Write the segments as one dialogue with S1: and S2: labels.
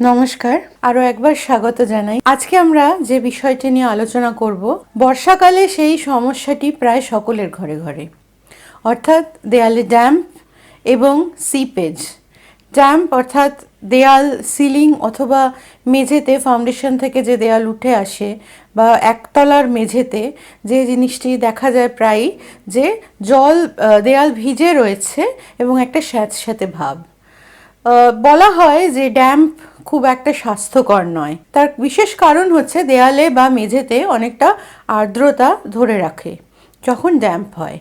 S1: নমস্কার, আরও একবার স্বাগত জানাই। আজকে আমরা যে বিষয়টি নিয়ে আলোচনা করব, বর্ষাকালে সেই সমস্যাটি প্রায় সকলের ঘরে ঘরে, অর্থাৎ দেয়ালে ড্যাম্প এবং সিপেজ। ড্যাম্প অর্থাৎ দেয়াল, সিলিং অথবা মেঝেতে ফাউন্ডেশন থেকে যে দেয়াল উঠে আসে বা একতলার মেঝেতে যে জিনিসটি দেখা যায় প্রায়ই, যে জল দেয়াল ভিজে রয়েছে এবং একটা স্যাঁতস্যাঁতে ভাব। বলা হয় যে ড্যাম্প খুব একটা স্বাস্থ্যকর নয়। তার বিশেষ কারণ হচ্ছে দেয়ালে বা মেঝেতে অনেকটা আর্দ্রতা ধরে রাখে যখন ড্যাম্প হয়।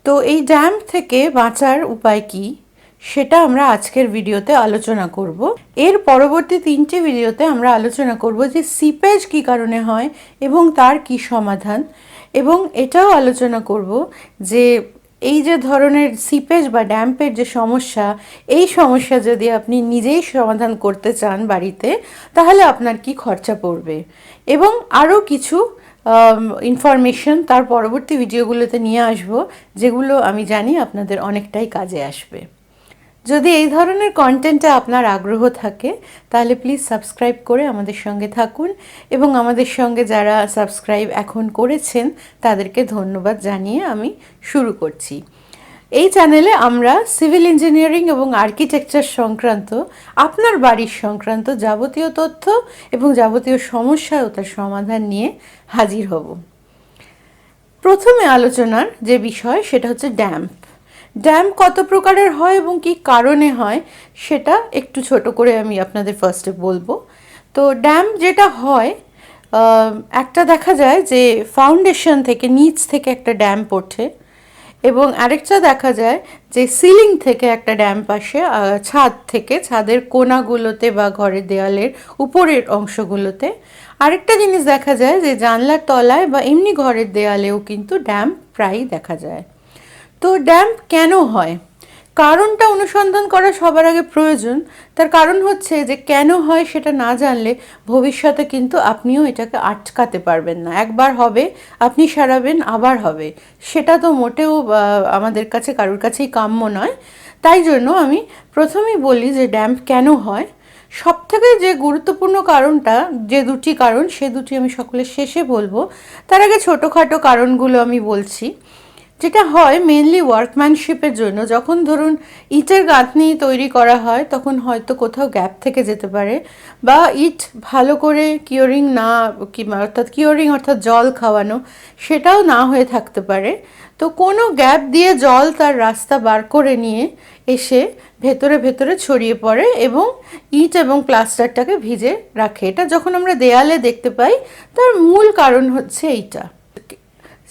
S1: তো এই ড্যাম্প থেকে বাঁচার উপায় কি, সেটা আমরা আজকের ভিডিওতে আলোচনা করব। এর পরবর্তী 3টি ভিডিওতে আমরা আলোচনা করব যে সিপেজ কী কারণে হয় এবং তার কি সমাধান, এবং এটাও আলোচনা করব যে এই যে ধরনের সিপেজ বা ড্যাম্পের যে সমস্যা, এই সমস্যা যদি আপনি নিজেই সমাধান করতে চান বাড়িতে, তাহলে আপনার কি খরচা পড়বে, এবং আরও কিছু ইনফরমেশন তার পরবর্তী ভিডিওগুলোতে নিয়ে আসবো, যেগুলো আমি জানি আপনাদের অনেকটাই কাজে আসবে। যদি এই ধরনের কন্টেন্টে আপনার আগ্রহ থাকে তাহলে প্লিজ সাবস্ক্রাইব করে আমাদের সঙ্গে থাকুন, এবং আমাদের সঙ্গে যারা সাবস্ক্রাইব এখন করেছেন তাদেরকে ধন্যবাদ জানিয়ে আমি শুরু করছি। এই চ্যানেলে আমরা সিভিল ইঞ্জিনিয়ারিং এবং আর্কিটেকচার সংক্রান্ত, আপনার বাড়ির সংক্রান্ত যাবতীয় তথ্য এবং যাবতীয় সমস্যা ও তার সমাধান নিয়ে হাজির হব। প্রথমে আলোচনার যে বিষয় সেটা হচ্ছে ড্যাম্প। ড্যাম্প কত প্রকারের হয় এবং কী কারণে হয় সেটা একটু ছোট করে আমি আপনাদের ফার্স্টে বলবো। তো ড্যাম্প যেটা হয়, একটা দেখা যায় যে ফাউন্ডেশন থেকে, নিচ থেকে একটা ড্যাম্প ওঠে, এবং আরেকটা দেখা যায় যে সিলিং থেকে একটা ড্যাম্প আসে, ছাদ থেকে, ছাদের কোণাগুলোতে বা ঘরের দেয়ালের উপরের অংশগুলোতে। আরেকটা জিনিস দেখা যায় যে জানলার তলায় বা এমনি ঘরের দেয়ালেও কিন্তু ড্যাম্প প্রায়ই দেখা যায়। তো ড্যাম্প কেন হয়, কারণটা অনুসন্ধান করা সবার আগে প্রয়োজন। তার কারণ হচ্ছে যে কেন হয় সেটা না জানলে ভবিষ্যতে কিন্তু আপনিও এটাকে আটকাতে পারবেন না। একবার হবে, আপনি সারাবেন, আবার হবে, সেটা তো মোটেও আমাদের কাছে কারোর কাছেই কাম্য নয়। তাই জন্য আমি প্রথমেই বলি যে ড্যাম্প কেন হয়। সবথেকে যে গুরুত্বপূর্ণ কারণটা, যে দুটি কারণ, সে দুটি আমি সকলের শেষে বলবো। তার আগে ছোটোখাটো কারণগুলো আমি বলছি। যেটা হয় মেনলি ওয়ার্কম্যানশিপের জন্য, যখন ধরুন ইটের গাঁথনি তৈরি করা হয় তখন হয়তো কোথাও গ্যাপ থেকে যেতে পারে, বা ইট ভালো করে কিওরিং না, অর্থাৎ কিওরিং অর্থাৎ জল খাওয়ানো, সেটাও না হয়ে থাকতে পারে। তো কোনো গ্যাপ দিয়ে জল তার রাস্তা বার করে নিয়ে এসে ভেতরে ভেতরে ছড়িয়ে পড়ে এবং ইট এবং প্লাস্টারটাকে ভিজে রাখে। এটা যখন আমরা দেয়ালে দেখতে পাই, তার মূল কারণ হচ্ছে এইটা।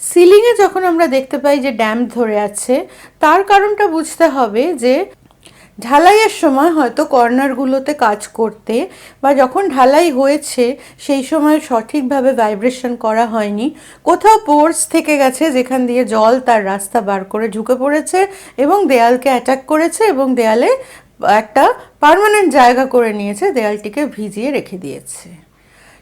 S1: সিলিংয়ে যখন আমরা দেখতে পাই যে ড্যাম্প ধরে আছে, তার কারণটা বুঝতে হবে যে ঢালাইয়ের সময় হয়তো কর্নারগুলোতে কাজ করতে, বা যখন ঢালাই হয়েছে সেই সময় সঠিকভাবে ভাইব্রেশন করা হয়নি, কোথাও পোর্স থেকে গেছে যেখান দিয়ে জল তার রাস্তা বার করে ঢুকে পড়েছে এবং দেয়ালকে অ্যাটাক করেছে এবং দেয়ালে একটা পার্মানেন্ট জায়গা করে নিয়েছে, দেয়ালটিকে ভিজিয়ে রেখে দিয়েছে।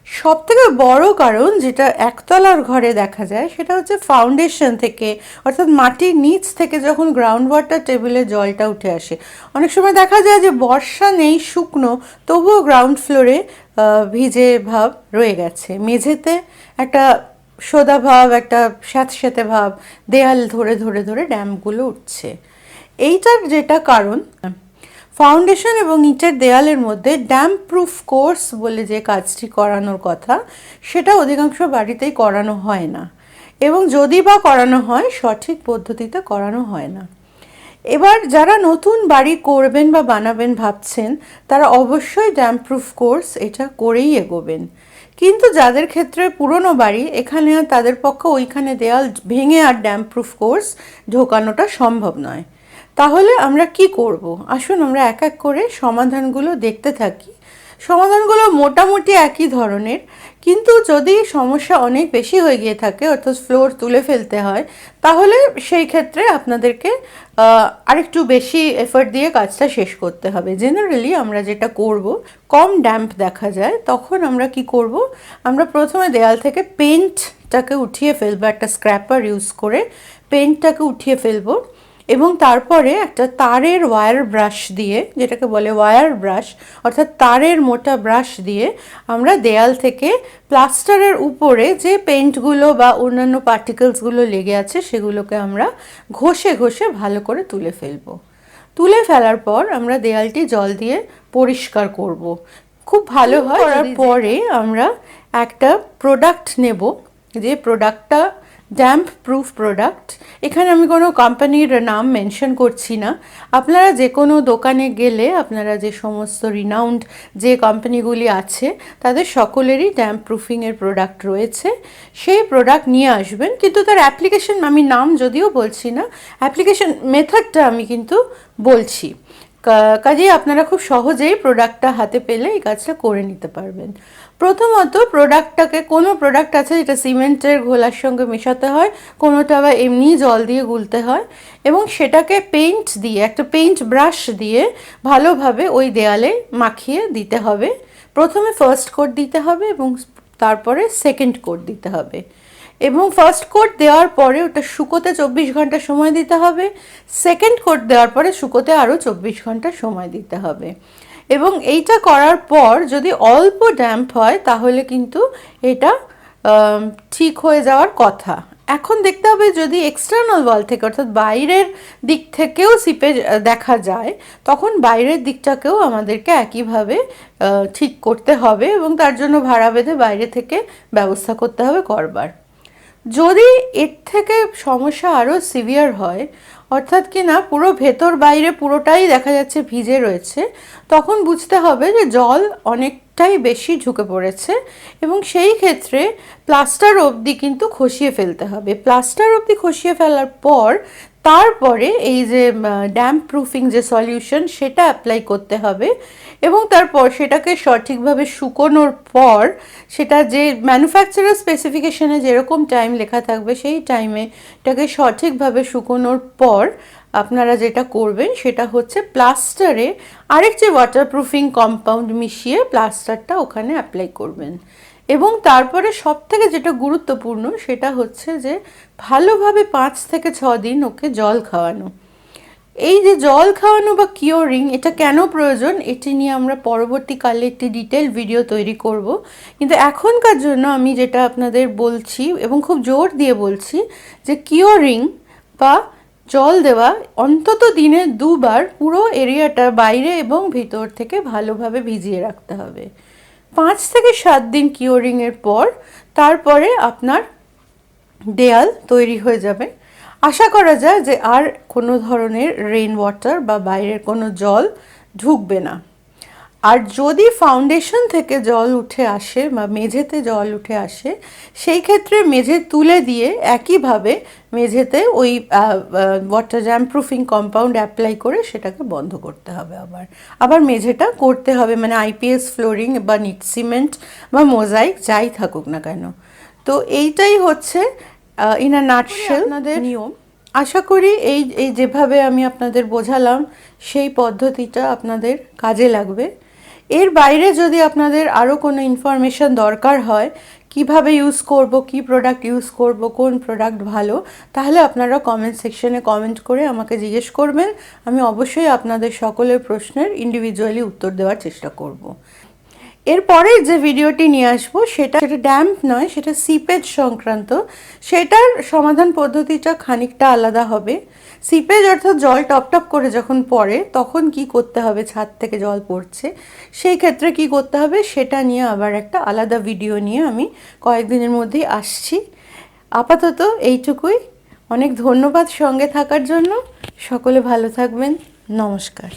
S1: সবথেকে বড় কারণ যেটা একতলার ঘরে দেখা যায় সেটা হচ্ছে ফাউন্ডেশন থেকে, অর্থাৎ মাটির নিচ থেকে যখন গ্রাউন্ড ওয়াটার টেবিলে জলটা উঠে আসে। অনেক সময় দেখা যায় যে বর্ষা নেই, শুকনো, তবুও গ্রাউন্ড ফ্লোরে ভিজে ভাব রয়ে গেছে, মেঝেতে একটা সোদা ভাব, একটা স্যাঁতস্যাঁতে ভাব, দেয়াল ধরে ধরে ধরে ড্যাম্পগুলো উঠছে। এইটার যেটা কারণ, ফাউন্ডেশন এবং ইটের দেয়ালের মধ্যে ড্যাম্প প্রুফ কোর্স বলে যে কাজটি করানোর কথা, সেটা অধিকাংশ বাড়িতেই করানো হয় না, এবং যদি বা করানো হয় সঠিক পদ্ধতিতে করানো হয় না। এবার যারা নতুন বাড়ি করবেন বা বানাবেন ভাবছেন, তারা অবশ্যই ড্যাম্প প্রুফ কোর্স এটা করেই এগোবেন। কিন্তু যাদের ক্ষেত্রে পুরনো বাড়ি, এখানে আর তাদের পক্ষে ওইখানে দেয়াল ভেঙে আর ড্যাম্প প্রুফ কোর্স ঢোকানোটা সম্ভব নয়। তাহলে আমরা কি করব? আসুন আমরা এক এক করে সমাধানগুলো দেখতে থাকি। সমাধানগুলো মোটামুটি একই ধরনের, কিন্তু যদি সমস্যা অনেক বেশি হয়ে গিয়ে থাকে, অর্থাৎ ফ্লোর তুলে ফেলতে হয়, তাহলে সেই ক্ষেত্রে আপনাদেরকে আরেকটু বেশি এফর্ট দিয়ে কাজটা শেষ করতে হবে। জেনারেলি আমরা যেটা করব, কম ড্যাম্প দেখা যায় তখন আমরা কি করব, আমরা প্রথমে দেয়াল থেকে পেন্টটাকে উঠিয়ে ফেলবো, একটা স্ক্র্যাপার ইউজ করে পেন্টটাকে উঠিয়ে ফেলবো, এবং তারপরে একটা তারের ওয়্যার ব্রাশ দিয়ে, যেটাকে বলে ওয়্যার ব্রাশ অর্থাৎ তারের মোটা ব্রাশ দিয়ে আমরা দেয়াল থেকে প্লাস্টারের উপরে যে পেইন্টগুলো বা অন্যান্য পার্টিকেলসগুলো লেগে আছে সেগুলোকে আমরা ঘষে ঘষে ভালো করে তুলে ফেলবো। তুলে ফেলার পর আমরা দেয়ালটি জল দিয়ে পরিষ্কার করব। খুব ভালো হয়। করার পরে আমরা একটা প্রোডাক্ট নেব, যে প্রোডাক্টটা ড্যাম্প প্রুফ প্রোডাক্ট। এখানে আমি কোনো কোম্পানির নাম মেনশন করছি না। আপনারা যে কোনো দোকানে গেলে আপনারা যে সমস্ত রিনাউন্ড যে কোম্পানিগুলি আছে তাদের সকলেরই ড্যাম্প প্রুফিংয়ের প্রোডাক্ট রয়েছে, সেই প্রোডাক্ট নিয়ে আসবেন। কিন্তু তার অ্যাপ্লিকেশন আমি নাম যদিও বলছি না, অ্যাপ্লিকেশন মেথডটা আমি কিন্তু বলছি। কাজেই আপনারা খুব সহজেই প্রোডাক্টটা হাতে পেলে এই কাজটা করে নিতে পারবেন। প্রথমত প্রোডাক্টটাকে, কোনো প্রোডাক্ট আছে যেটা সিমেন্টের ঘোলার সঙ্গে মেশাতে হয়, কোনোটা আবার এমনি জল দিয়ে গুলতে হয়, এবং সেটাকে পেইন্ট দিয়ে, একটা পেইন্ট ব্রাশ দিয়ে ভালোভাবে ওই দেয়ালে মাখিয়ে দিতে হবে। প্রথমে ফার্স্ট কোট দিতে হবে এবং তারপরে সেকেন্ড কোট দিতে হবে, এবং ফার্স্ট কোট দেওয়ার পরে ওটা শুকোতে 24 ঘন্টা সময় দিতে হবে। সেকেন্ড কোট দেওয়ার পরে শুকোতে আরও 24 ঘন্টা সময় দিতে হবে। এবং এইটা করার পর যদি অল্প ড্যাম্প হয় তাহলে কিন্তু এটা ঠিক হয়ে যাওয়ার কথা। এখন দেখতে হবে যদি এক্সটার্নাল ওয়াল থেকে অর্থাৎ বাইরের দিক থেকেও সিপেজ দেখা যায়, তখন বাইরের দিকটাকেও আমাদেরকে একইভাবে ঠিক করতে হবে এবং তার জন্য ভাড়া বেঁধে বাইরে থেকে ব্যবস্থা করতে হবে করবার। যদি এর থেকে সমস্যা আরও সিভিয়ার হয়, অর্থাৎ কি না পুরো ভেতর বাইরে পুরোটাই দেখা যাচ্ছে ভিজে রয়েছে, তখন বুঝতে হবে যে জল অনেকটাই বেশি ঢুকে পড়েছে এবং সেই ক্ষেত্রে প্লাস্টার অবধি কিন্তু খসিয়ে ফেলতে হবে। প্লাস্টার অবধি খসিয়ে ফেলার পর তারপরে এই যে ড্যাম্প প্রুফিং যে সলিউশন সেটা অ্যাপ্লাই করতে হবে এবং তারপর সেটাকে সঠিকভাবে শুকোনোর পর সেটা যে ম্যানুফ্যাকচারার স্পেসিফিকেশনে যেরকম টাইম লেখা থাকবে সেই টাইমে এটাকে সঠিকভাবে শুকোনোর পর আপনারা যেটা করবেন সেটা হচ্ছে প্লাস্টারে আরেকটি ওয়াটারপ্রুফিং কম্পাউন্ড মিশিয়ে প্লাস্টারটা ওখানে অ্যাপ্লাই করবেন। এবং তারপরে সবথেকে যেটা গুরুত্বপূর্ণ সেটা হচ্ছে যে ভালোভাবে 5 থেকে 6 দিন ওকে জল খাওয়ানো। এই যে জল খাওয়ানো বা কিওরিং, এটা কেন প্রয়োজন এটি নিয়ে আমরা পরবর্তীকালে একটি ডিটেল ভিডিও তৈরি করব, কিন্তু এখনকার জন্য আমি যেটা আপনাদের বলছি এবং খুব জোর দিয়ে বলছি যে কিওরিং বা জল দেওয়া অন্তত দিনে 2 বার পুরো এরিয়াটা বাইরে এবং ভিতর থেকে ভালোভাবে ভিজিয়ে রাখতে হবে। 5 থেকে 7 দিন কিওরিংয়ের পর তারপরে আপনার দেয়াল তৈরি হয়ে যাবে। আশা করা যায় যে আর কোনো ধরনের রেইন ওয়াটার বা বাইরের কোনো জল ঢুকবে না। আর যদি ফাউন্ডেশন থেকে জল উঠে আসে বা মেঝেতে জল উঠে আসে, সেই ক্ষেত্রে মেঝে তুলে দিয়ে একইভাবে মেঝেতে ওই water damp proofing compound apply করে সেটাকে বন্ধ করতে হবে। আবার মেঝেটা করতে হবে, মানে আইপিএস ফ্লোরিং বা নিট সিমেন্ট বা মোজাইক যাই থাকুক না কেন। তো এইটাই হচ্ছে ইন আ নাটশেল আপনাদের নিয়ম। আশা করি এই যেভাবে আমি আপনাদের বোঝালাম সেই পদ্ধতিটা আপনাদের কাজে লাগবে। এর বাইরে যদি আপনাদের আরও কোনো ইনফরমেশন দরকার হয়, কিভাবে ইউজ করব, কি প্রোডাক্ট ইউজ করব, কোন প্রোডাক্ট ভালো, তাহলে আপনারা কমেন্ট সেকশনে কমেন্ট করে আমাকে জিজ্ঞেস করবেন। আমি অবশ্যই আপনাদের সকলের প্রশ্নের ইন্ডিভিজুয়ালি উত্তর দেওয়ার চেষ্টা করব। এরপরে যে ভিডিওটি নিয়ে আসবো সেটা ড্যাম্প নয়, সেটা সিপেজ সংক্রান্ত। সেটার সমাধান পদ্ধতিটা খানিকটা আলাদা হবে। সিপেজ অর্থাৎ জল টপ করে যখন পড়ে তখন কি করতে হবে, ছাদ থেকে জল পড়ছে সেই ক্ষেত্রে কি করতে হবে সেটা নিয়ে আবার একটা আলাদা ভিডিও নিয়ে আমি কয়েকদিনের মধ্যেই আসছি। আপাতত এইটুকুই। অনেক ধন্যবাদ সঙ্গে থাকার জন্য। সকলে ভালো থাকবেন। নমস্কার।